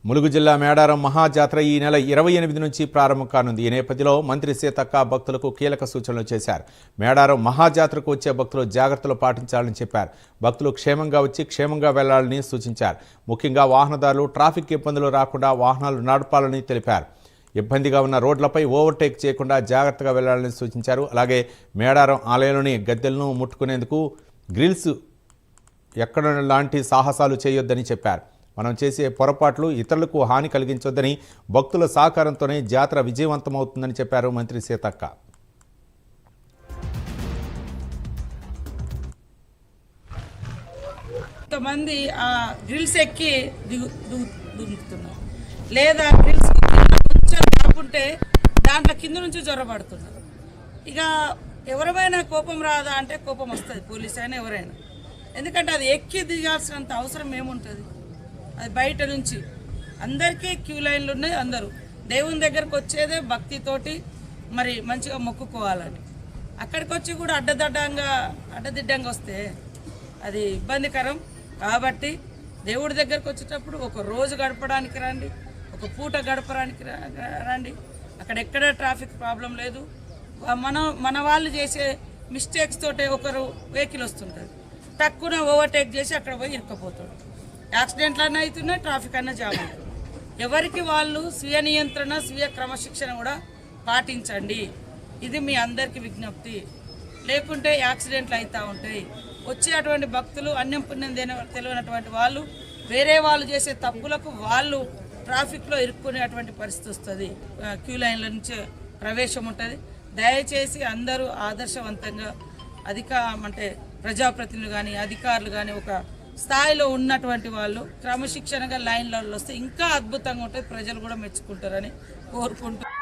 ములుగు జిల్లా మేడారం మహాజాతర ఈ నెల 28 నుంచి ప్రారంభం కానుంది. ఈ నేపథ్యంలో మంత్రి సీతక్క భక్తులకు కీలక సూచనలు చేశారు. మేడారం మహాజాతరకు వచ్చే భక్తులు జాగ్రత్తలు పాటించాలని చెప్పారు. భక్తులు క్షేమంగా వచ్చి క్షేమంగా వెళ్లాలని సూచించారు. ముఖ్యంగా వాహనదారులు ట్రాఫిక్ ఇబ్బందులు రాకుండా వాహనాలు నడపాలని తెలిపారు. ఇబ్బందిగా ఉన్న రోడ్లపై ఓవర్టేక్ చేయకుండా జాగ్రత్తగా వెళ్లాలని సూచించారు. అలాగే మేడారం ఆలయంలోని గద్దెలను ముట్టుకునేందుకు గ్రిల్స్ ఎక్కడ లాంటి సాహసాలు చేయొద్దని చెప్పారు. మనం చేసే పొరపాట్లు ఇతరులకు హాని కలిగించొద్దని, భక్తుల సహకారంతోనే జాతర విజయవంతమవుతుందని చెప్పారు మంత్రి సీతక్క. కొంతమంది ఆ గ్రిల్స్ ఎక్కి దిగుతున్నారు, లేదా గ్రిల్స్ కాకుంటే దాంట్లో కింద నుంచి జ్వరపడుతున్నారు. ఇక ఎవరైనా కోపం రాదా అంటే కోపం వస్తుంది, పోలీస్ అయినా ఎవరైనా. ఎందుకంటే అది ఎక్కి దిగాల్సినంత అవసరం ఏముంటుంది? అది బయట నుంచి అందరికీ క్యూ లైన్లు ఉన్నాయి. అందరూ దేవుని దగ్గరకు వచ్చేదే భక్తితోటి, మరి మంచిగా మొక్కుకోవాలని. అక్కడికి వచ్చి కూడా అడ్డదిడ్డంగా వస్తే అది ఇబ్బందికరం. కాబట్టి దేవుడి దగ్గరకు వచ్చేటప్పుడు ఒక రోజు గడపడానికి రండి, ఒక పూట గడపడానికి రండి. అక్కడ ఎక్కడ ట్రాఫిక్ ప్రాబ్లం లేదు. మన వాళ్ళు చేసే మిస్టేక్స్ తోటే ఒకరు వెహికల్ వస్తుంటుంది, తక్కువ ఓవర్టేక్ చేసి అక్కడ పోయి ఇరుక్కపోతాడు. యాక్సిడెంట్లు అన్నీ అవుతున్నాయి, ట్రాఫిక్ అన్న జామ్ అవుతుంది. ఎవరికి వాళ్ళు స్వీయ నియంత్రణ, స్వీయ క్రమశిక్షణ కూడా పాటించండి. ఇది మీ అందరికీ విజ్ఞప్తి. లేకుంటే యాక్సిడెంట్లు అవుతూ ఉంటాయి. వచ్చేటువంటి భక్తులు అన్యం పుణ్యం తెలియనటువంటి వాళ్ళు వేరే వాళ్ళు చేసే తప్పులకు వాళ్ళు ట్రాఫిక్లో ఇరుక్కునేటువంటి పరిస్థితి వస్తుంది. క్యూ లైన్ల నుంచి ప్రవేశం ఉంటుంది. దయచేసి అందరూ ఆదర్శవంతంగా అంటే ప్రజాప్రతినిధులు కానీ అధికారులు కానీ ఒక స్థాయిలో ఉన్నటువంటి వాళ్ళు క్రమశిక్షణగా లైన్లలో వస్తే ఇంకా అద్భుతంగా ఉంటుంది. ప్రజలు కూడా మెచ్చుకుంటారని కోరుకుంటున్నారు.